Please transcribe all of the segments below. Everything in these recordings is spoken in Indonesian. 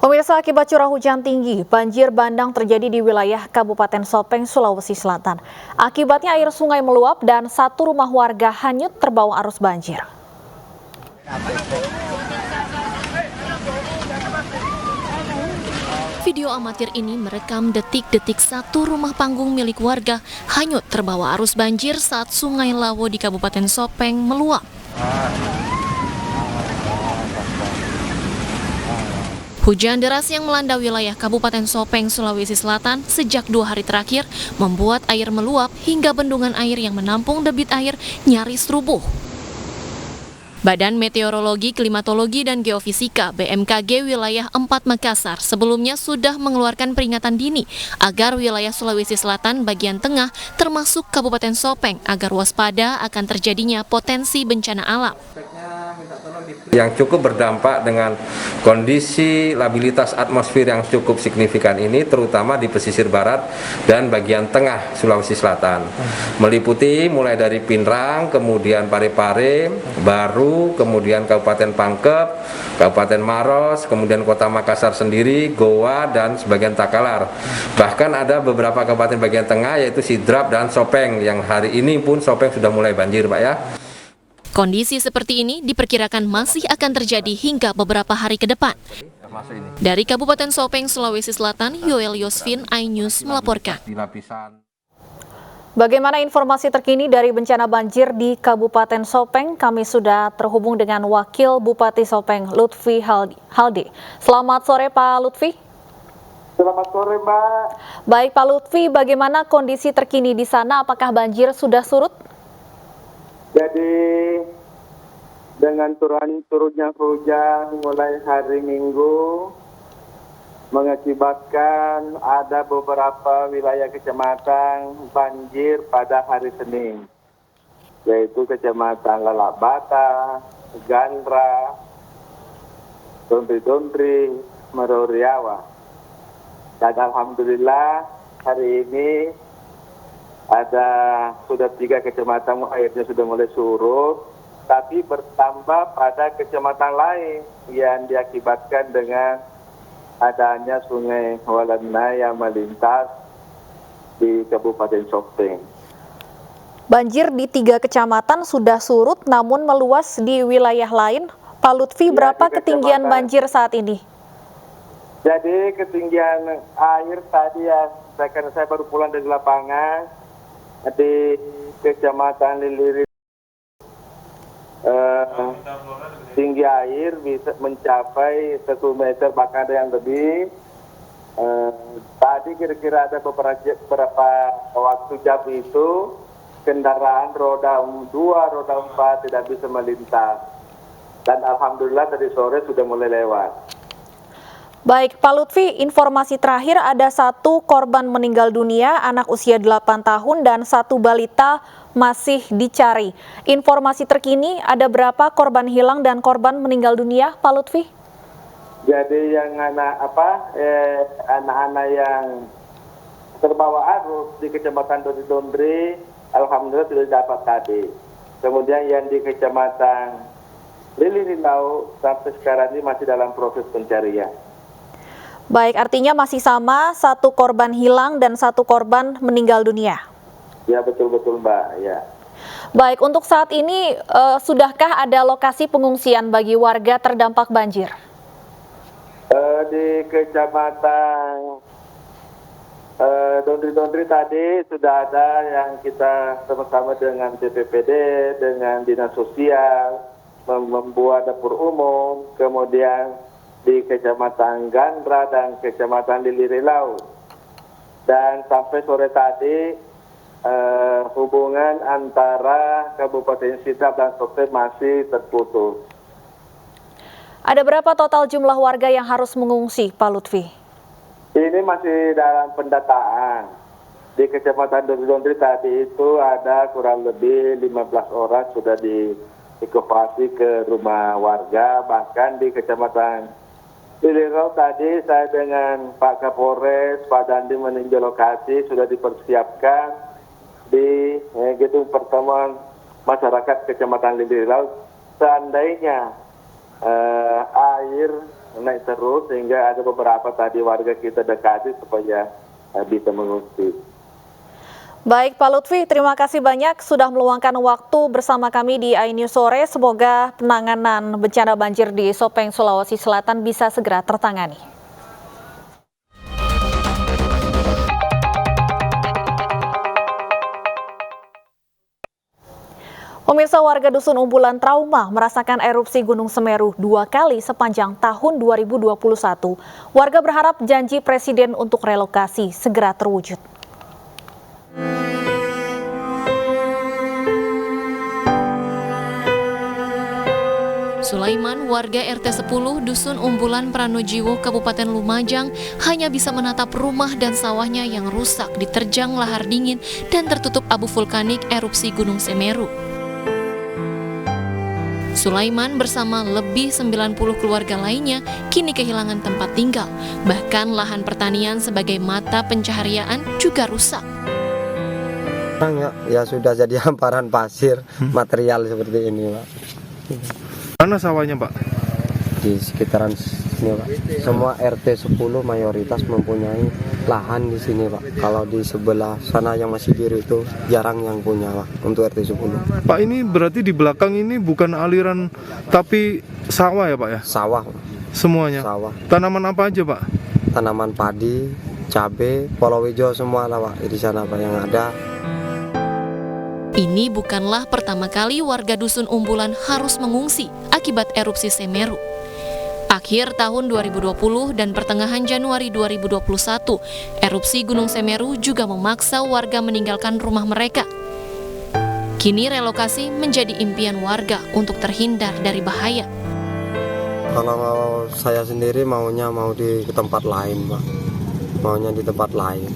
Pemirsa, akibat curah hujan tinggi, banjir bandang terjadi di wilayah Kabupaten Sopeng, Sulawesi Selatan. Akibatnya air sungai meluap dan satu rumah warga hanyut terbawa arus banjir. Video amatir ini merekam detik-detik satu rumah panggung milik warga hanyut terbawa arus banjir saat Sungai Lawo di Kabupaten Sopeng meluap. Hujan deras yang melanda wilayah Kabupaten Sopeng, Sulawesi Selatan sejak 2 hari terakhir membuat air meluap hingga bendungan air yang menampung debit air nyaris rubuh. Badan Meteorologi, Klimatologi, dan Geofisika (BMKG) wilayah 4 Makassar sebelumnya sudah mengeluarkan peringatan dini agar wilayah Sulawesi Selatan bagian tengah termasuk Kabupaten Sopeng agar waspada akan terjadinya potensi bencana alam. Yang cukup berdampak dengan kondisi labilitas atmosfer yang cukup signifikan ini terutama di pesisir barat dan bagian tengah Sulawesi Selatan, meliputi mulai dari Pinrang, kemudian Parepare, Baru, kemudian Kabupaten Pangkep, Kabupaten Maros, kemudian Kota Makassar sendiri, Goa, dan sebagian Takalar. Bahkan ada beberapa kabupaten bagian tengah yaitu Sidrap dan Sopeng yang hari ini pun Sopeng sudah mulai banjir, Pak ya. Kondisi seperti ini diperkirakan masih akan terjadi hingga beberapa hari ke depan. Dari Kabupaten Sopeng, Sulawesi Selatan, Yoel Yosvin, iNews melaporkan. Bagaimana informasi terkini dari bencana banjir di Kabupaten Sopeng? Kami sudah terhubung dengan Wakil Bupati Sopeng, Lutfi Haldi. Selamat sore, Pak Lutfi. Selamat sore, Mbak. Baik, Pak Lutfi, bagaimana kondisi terkini di sana? Apakah banjir sudah surut? Jadi dengan turunnya hujan mulai hari Minggu mengakibatkan ada beberapa wilayah kecamatan banjir pada hari Senin, yaitu Kecamatan Lalabata, Gandra, Dondri, Meroriawa. Dan alhamdulillah hari ini sudah 3 kecamatan airnya sudah mulai surut, tapi bertambah pada kecamatan lain yang diakibatkan dengan adanya Sungai Walana yang melintas di Kabupaten Sopeng. Banjir di 3 kecamatan sudah surut namun meluas di wilayah lain. Pak Lutfi, berapa ketinggian banjir saat ini? Jadi ketinggian air tadi ya, karena saya baru pulang dari lapangan, di Kecamatan Liliri tinggi air bisa mencapai 1 meter bahkan ada yang lebih. Tadi kira-kira ada beberapa waktu jam itu kendaraan roda 2, roda 4 tidak bisa melintas, dan alhamdulillah tadi sore sudah mulai lewat. Baik, Pak Lutfi, informasi terakhir ada 1 korban meninggal dunia, anak usia 8 tahun dan 1 balita masih dicari. Informasi terkini ada berapa korban hilang dan korban meninggal dunia, Pak Lutfi? Jadi yang anak-anak yang terbawa arus di Kecamatan Dondri, alhamdulillah sudah dapat tadi. Kemudian yang di Kecamatan Lililau sampai sekarang ini masih dalam proses pencarian. Baik, artinya masih sama, 1 korban hilang dan 1 korban meninggal dunia. Ya, betul-betul, Mbak. Ya. Baik, untuk saat ini sudahkah ada lokasi pengungsian bagi warga terdampak banjir? Di Kecamatan Dondri tadi sudah ada yang kita sama-sama dengan BPPD, dengan Dinas Sosial, membuat dapur umum, kemudian di Kecamatan Gandra dan Kecamatan Lililau. Dan sampai sore tadi hubungan antara Kabupaten Sidrap dan Sopeng masih terputus. Ada berapa total jumlah warga yang harus mengungsi, Pak Lutfi? Ini masih dalam pendataan. Di Kecamatan Dondri tadi itu ada kurang lebih 15 orang sudah dievakuasi ke rumah warga. Bahkan di Kecamatan Lililau tadi saya dengan Pak Kapolres, Pak Dandi meninjau lokasi, sudah dipersiapkan di gedung pertemuan masyarakat Kecamatan Lililau. Seandainya air naik terus sehingga ada beberapa tadi warga kita dekati supaya bisa mengungsi. Baik Pak Lutfi, terima kasih banyak sudah meluangkan waktu bersama kami di iNews Sore. Semoga penanganan bencana banjir di Sopeng, Sulawesi Selatan bisa segera tertangani. Pemirsa, warga Dusun Umbulan trauma merasakan erupsi Gunung Semeru 2 kali sepanjang tahun 2021. Warga berharap janji Presiden untuk relokasi segera terwujud. Sulaiman, warga RT 10 Dusun Umbulan Pranojiwo, Kabupaten Lumajang, hanya bisa menatap rumah dan sawahnya yang rusak diterjang lahar dingin dan tertutup abu vulkanik erupsi Gunung Semeru. Sulaiman bersama lebih 90 keluarga lainnya kini kehilangan tempat tinggal. Bahkan lahan pertanian sebagai mata pencaharian juga rusak. Ya sudah jadi hamparan pasir, material seperti ini, Pak. Mana sawahnya, Pak? Di sekitaran sini, Pak. Semua RT 10 mayoritas mempunyai lahan di sini, Pak. Kalau di sebelah sana yang masih biru itu jarang yang punya, Pak, untuk RT 10. Pak, ini berarti di belakang ini bukan aliran tapi sawah ya, Pak ya? Sawah, Semuanya. sawah. Tanaman apa aja, Pak? Tanaman padi, cabai, palawija semua lah, Pak. Di sana, Pak, yang ada. Ini bukanlah pertama kali warga Dusun Umbulan harus mengungsi akibat erupsi Semeru. Akhir tahun 2020 dan pertengahan Januari 2021, erupsi Gunung Semeru juga memaksa warga meninggalkan rumah mereka. Kini relokasi menjadi impian warga untuk terhindar dari bahaya. Kalau saya sendiri maunya mau di tempat lain, Pak. Maunya di tempat lain.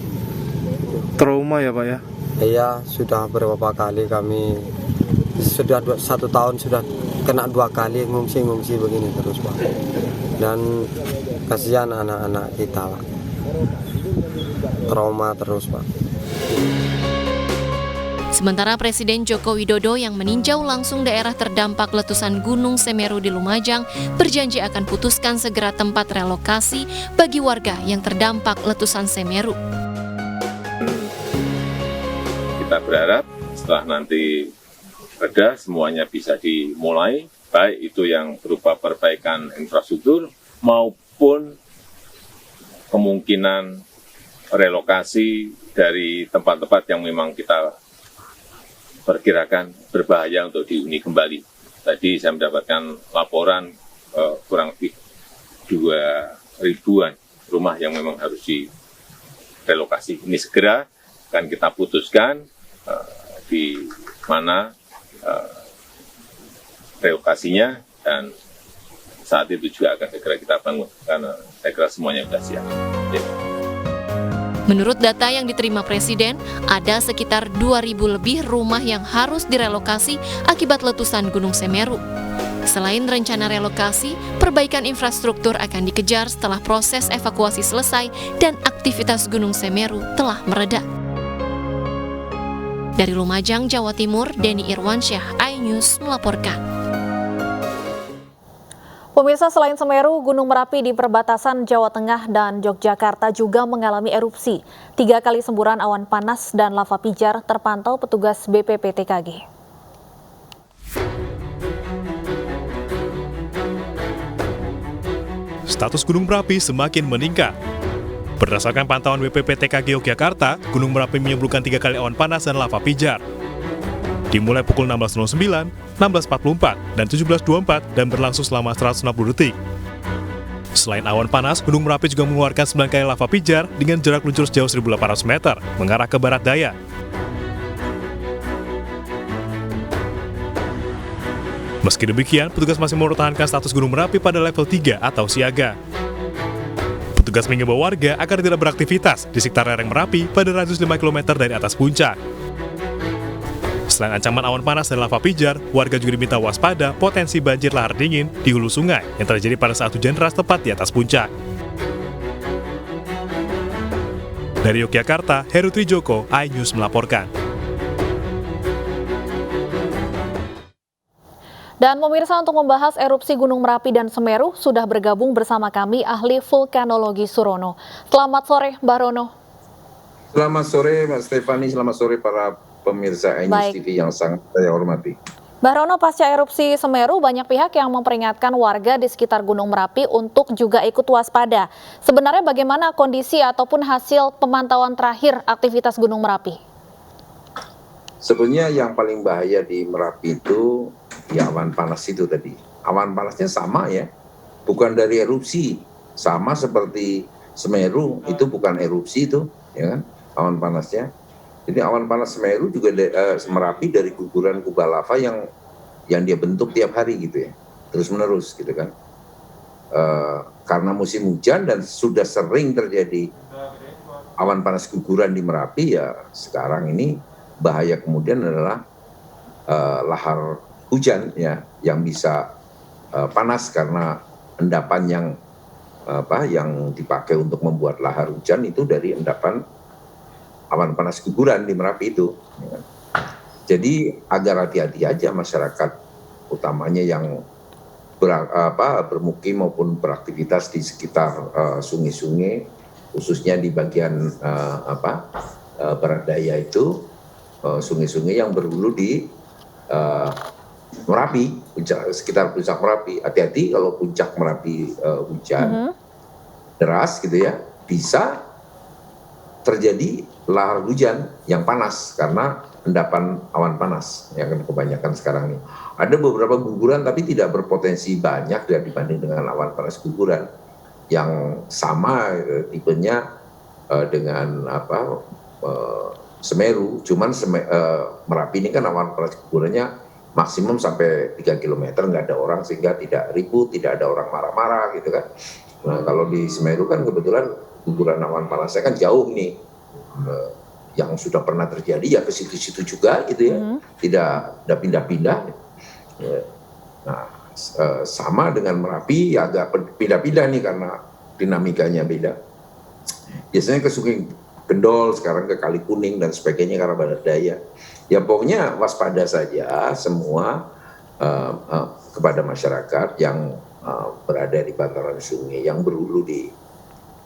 Trauma ya, Pak ya? Iya, sudah beberapa kali kami, sudah 1 tahun sudah kena 2 kali ngungsi begini terus, Pak. Dan kasihan anak-anak kita, Pak. Trauma terus, Pak. Sementara Presiden Joko Widodo yang meninjau langsung daerah terdampak letusan Gunung Semeru di Lumajang berjanji akan putuskan segera tempat relokasi bagi warga yang terdampak letusan Semeru. Kita berharap setelah nanti reda semuanya bisa dimulai, baik itu yang berupa perbaikan infrastruktur maupun kemungkinan relokasi dari tempat-tempat yang memang kita perkirakan berbahaya untuk dihuni kembali. Tadi saya mendapatkan laporan kurang lebih 2.000-an rumah yang memang harus direlokasi. Ini segera akan kita putuskan di mana relokasinya, dan saat itu juga akan segera kita bangun karena saya kira semuanya sudah siap. Ya. Menurut data yang diterima Presiden, ada sekitar 2.000 lebih rumah yang harus direlokasi akibat letusan Gunung Semeru. Selain rencana relokasi, perbaikan infrastruktur akan dikejar setelah proses evakuasi selesai dan aktivitas Gunung Semeru telah mereda. Dari Lumajang, Jawa Timur, Denny Irwansyah, iNews melaporkan. Pemirsa, selain Semeru, Gunung Merapi di perbatasan Jawa Tengah dan Yogyakarta juga mengalami erupsi. 3 kali semburan awan panas dan lava pijar terpantau petugas BPPTKG. Status Gunung Merapi semakin meningkat. Berdasarkan pantauan BPPTKG Yogyakarta, Gunung Merapi menyemburkan 3 kali awan panas dan lava pijar. Dimulai pukul 16.09, 16.44, dan 17.24 dan berlangsung selama 160 detik. Selain awan panas, Gunung Merapi juga mengeluarkan 9 kali lava pijar dengan jarak luncur sejauh 1.800 meter mengarah ke barat daya. Meski demikian, petugas masih mempertahankan status Gunung Merapi pada level 3 atau siaga. Petugas mengimbau warga agar tidak beraktivitas di sekitar lereng Merapi pada radius 5 km dari atas puncak. Selain ancaman awan panas dan lava pijar, warga juga diminta waspada potensi banjir lahar dingin di hulu sungai yang terjadi pada saat hujan deras tepat di atas puncak. Dari Yogyakarta, Heru Trijoko, iNews melaporkan. Dan pemirsa, untuk membahas erupsi Gunung Merapi dan Semeru sudah bergabung bersama kami ahli vulkanologi Surono. Selamat sore, Mbak Rono. Selamat sore, Mbak Stefani. Selamat sore para pemirsa iNews TV yang sangat saya hormati. Mbak Rono, pasca erupsi Semeru, banyak pihak yang memperingatkan warga di sekitar Gunung Merapi untuk juga ikut waspada. Sebenarnya bagaimana kondisi ataupun hasil pemantauan terakhir aktivitas Gunung Merapi? Sebenarnya yang paling bahaya di Merapi itu ya awan panas itu tadi. Awan panasnya sama ya, bukan dari erupsi. Sama seperti Semeru, itu bukan erupsi itu, ya kan, awan panasnya. Jadi awan panas Semeru juga Merapi dari guguran kubah lava yang dia bentuk tiap hari gitu ya, terus menerus gitu kan. Karena musim hujan dan sudah sering terjadi awan panas guguran di Merapi, ya sekarang ini bahaya kemudian adalah lahar hujan ya yang bisa panas karena endapan yang dipakai untuk membuat lahar hujan itu dari endapan awan panas guguran di Merapi itu. Ya. Jadi agar hati-hati aja masyarakat, utamanya yang bermukim maupun beraktivitas di sekitar sungai-sungai, khususnya di bagian barat daya itu, sungai-sungai yang berhulu di Merapi, sekitar puncak Merapi. Hati-hati kalau puncak Merapi hujan deras gitu ya, bisa terjadi lahar hujan yang panas karena endapan awan panas yang kebanyakan sekarang ini. Ada beberapa guguran tapi tidak berpotensi banyak dibanding dengan awan panas guguran yang sama tipenya dengan Semeru. Cuman Merapi ini kan awan panas gugurannya maksimum sampai 3 km, nggak ada orang sehingga tidak ribut, tidak ada orang marah-marah gitu kan. Nah kalau di Semeru kan kebetulan guguran awan panasnya kan jauh nih, yang sudah pernah terjadi ya ke situ-situ juga gitu ya, tidak pindah-pindah. Nah sama dengan Merapi ya agak pindah-pindah nih karena dinamikanya beda. Biasanya ke Sungai Kendol, sekarang ke Kali Kuning dan sebagainya karena barat daya. Ya pokoknya waspada saja semua kepada masyarakat yang berada di bantaran sungai yang berhulu di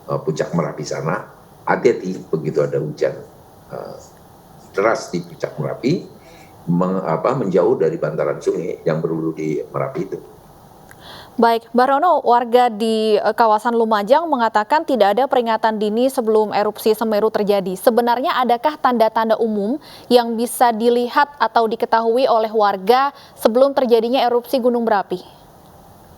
puncak Merapi sana. Hati-hati begitu ada hujan deras di puncak Merapi, menjauh dari bantaran sungai yang berhulu di Merapi itu. Baik, Mbak Rono, warga di kawasan Lumajang mengatakan tidak ada peringatan dini sebelum erupsi Semeru terjadi. Sebenarnya adakah tanda-tanda umum yang bisa dilihat atau diketahui oleh warga sebelum terjadinya erupsi Gunung Merapi?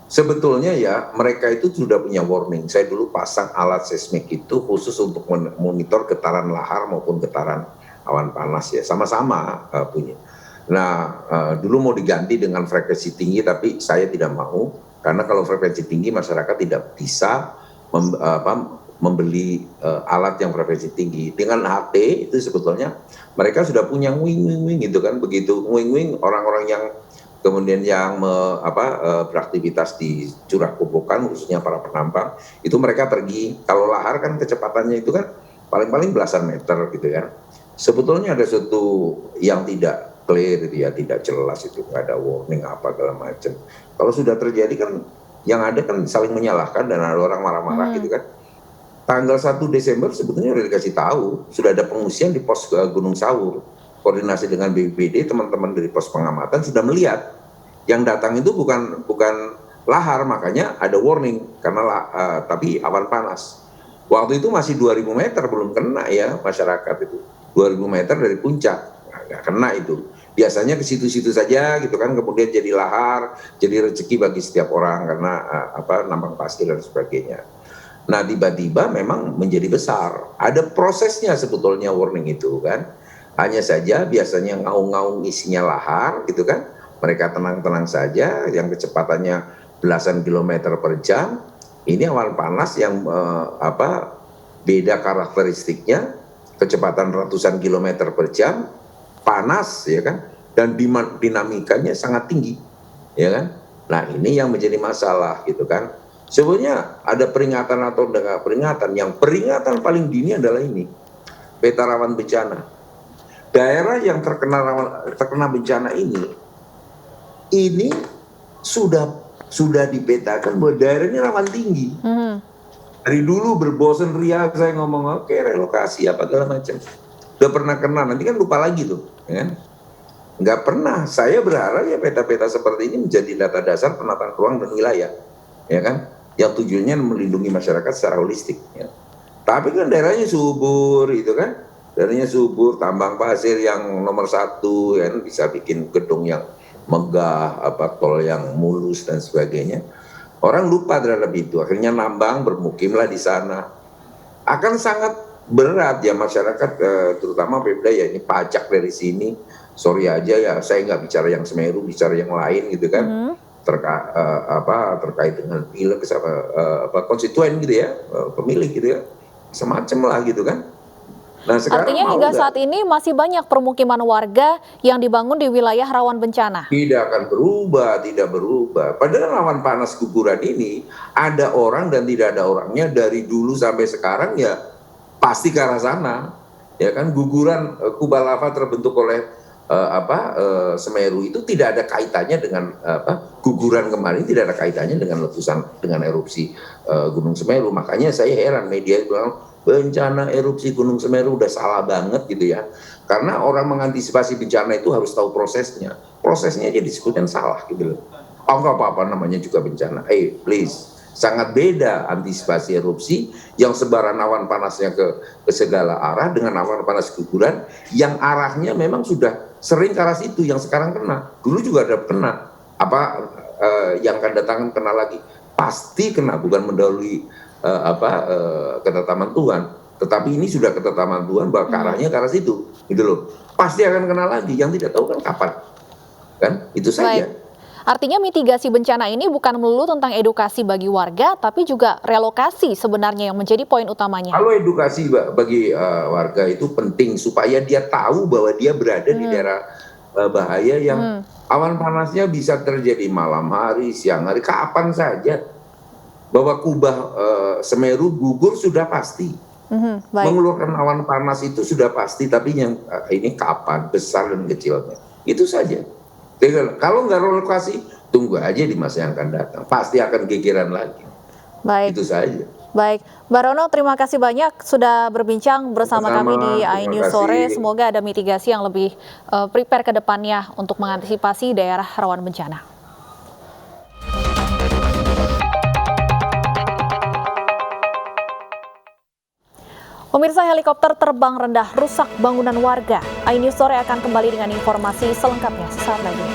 Sebetulnya ya mereka itu sudah punya warning. Saya dulu pasang alat seismik itu khusus untuk memonitor getaran lahar maupun getaran awan panas ya, sama-sama punya. Nah dulu mau diganti dengan frekuensi tinggi tapi saya tidak mau. Karena kalau frekuensi tinggi masyarakat tidak bisa membeli alat yang frekuensi tinggi. Dengan HT itu sebetulnya mereka sudah punya wing gitu kan. Begitu wing orang-orang yang kemudian yang beraktivitas di curah kobokan khususnya para penambang itu mereka pergi. Kalau lahar kan kecepatannya itu kan paling-paling belasan meter gitu kan. Sebetulnya ada sesuatu yang tidak clear ya, tidak jelas itu, nggak ada warning apa segala macam. Kalau sudah terjadi kan yang ada kan saling menyalahkan dan ada orang marah-marah gitu kan. Tanggal 1 Desember sebetulnya udah dikasih tahu, sudah ada pengungsian di pos Gunung Sawur. Koordinasi dengan BPBD, teman-teman dari pos pengamatan sudah melihat yang datang itu bukan lahar, makanya ada warning karena tapi awan panas. Waktu itu masih 2000 meter belum kena ya masyarakat itu. 2000 meter dari puncak, nggak kena itu. Biasanya ke situ-situ saja gitu kan, kemudian jadi lahar, jadi rezeki bagi setiap orang karena nambang pasir dan sebagainya. Nah tiba-tiba memang menjadi besar. Ada prosesnya sebetulnya warning itu kan. Hanya saja biasanya ngaung-ngaung isinya lahar gitu kan. Mereka tenang-tenang saja, yang kecepatannya belasan kilometer per jam. Ini awan panas yang beda karakteristiknya, kecepatan ratusan kilometer per jam. Panas ya kan, dan dinamikanya sangat tinggi ya kan. Nah ini yang menjadi masalah gitu kan. Sebenarnya ada peringatan atau enggak peringatan, yang peringatan paling dini adalah ini peta rawan bencana. Daerah yang terkena bencana ini sudah dipetakan bahwa daerah ini rawan tinggi. Dari dulu berbosan ria saya ngomong oke relokasi apa segala macam. Udah pernah kena, nanti kan lupa lagi tuh, ya kan? Nggak pernah. Saya berharap ya peta-peta seperti ini menjadi data dasar penataan ruang dan wilayah, ya kan? Yang tujuannya melindungi masyarakat secara holistik. Ya. Tapi kan daerahnya subur, itu kan? Daerahnya subur, tambang pasir yang nomor 1, ya kan? Bisa bikin gedung yang megah, tol yang mulus dan sebagainya. Orang lupa terhadap itu, akhirnya nambang, bermukimlah di sana. Akan sangat berat ya masyarakat, terutama Pemda ya, ini pajak dari sini. Sorry aja ya, saya nggak bicara yang Semeru, bicara yang lain gitu kan. Terkait dengan pileg, konstituen gitu ya, pemilih gitu ya, semacam lah gitu kan. Nah, artinya hingga saat ini masih banyak permukiman warga yang dibangun di wilayah rawan bencana. Tidak akan berubah, tidak berubah. Padahal rawan panas guguran ini ada orang dan tidak ada orangnya dari dulu sampai sekarang ya pasti ke arah sana. Ya kan, guguran kubah lava terbentuk oleh Semeru itu tidak ada kaitannya dengan guguran kemarin, tidak ada kaitannya dengan letusan, dengan erupsi Gunung Semeru. Makanya saya heran media bilang bencana erupsi Gunung Semeru udah salah banget gitu ya. Karena orang mengantisipasi bencana itu harus tahu prosesnya. Prosesnya aja disebutkan salah gitu loh. Oh nggak apa-apa, namanya juga bencana. Please. Sangat beda antisipasi erupsi yang sebaran awan panasnya ke segala arah dengan awan panas guguran yang arahnya memang sudah sering ke arah situ, yang sekarang kena. Dulu juga ada kena. Yang akan datang kena lagi. Pasti kena, bukan mendahului ketetapan Tuhan. Tetapi ini sudah ketetapan Tuhan bahwa arahnya ke arah situ. Gitu loh. Pasti akan kena lagi. Yang tidak tahu kan kapan. Kan? Itu saja. Baik. Artinya mitigasi bencana ini bukan melulu tentang edukasi bagi warga, tapi juga relokasi sebenarnya yang menjadi poin utamanya. Kalau edukasi bagi warga itu penting supaya dia tahu bahwa dia berada di daerah bahaya yang awan panasnya bisa terjadi malam hari, siang hari, kapan saja. Bahwa kubah Semeru gugur sudah pasti. Mengeluarkan awan panas itu sudah pasti, tapi yang ini kapan, besar dan kecilnya. Itu saja. Kalau nggak relokasi, tunggu aja di masa yang akan datang. Pasti akan gegeran lagi. Baik. Itu saja. Baik, Mbak Rono, terima kasih banyak sudah berbincang bersama kami di iNews Sore. Semoga ada mitigasi yang lebih prepare ke depannya untuk mengantisipasi daerah rawan bencana. Pemirsa, helikopter terbang rendah rusak bangunan warga. iNews Sore akan kembali dengan informasi selengkapnya sesaat lagi.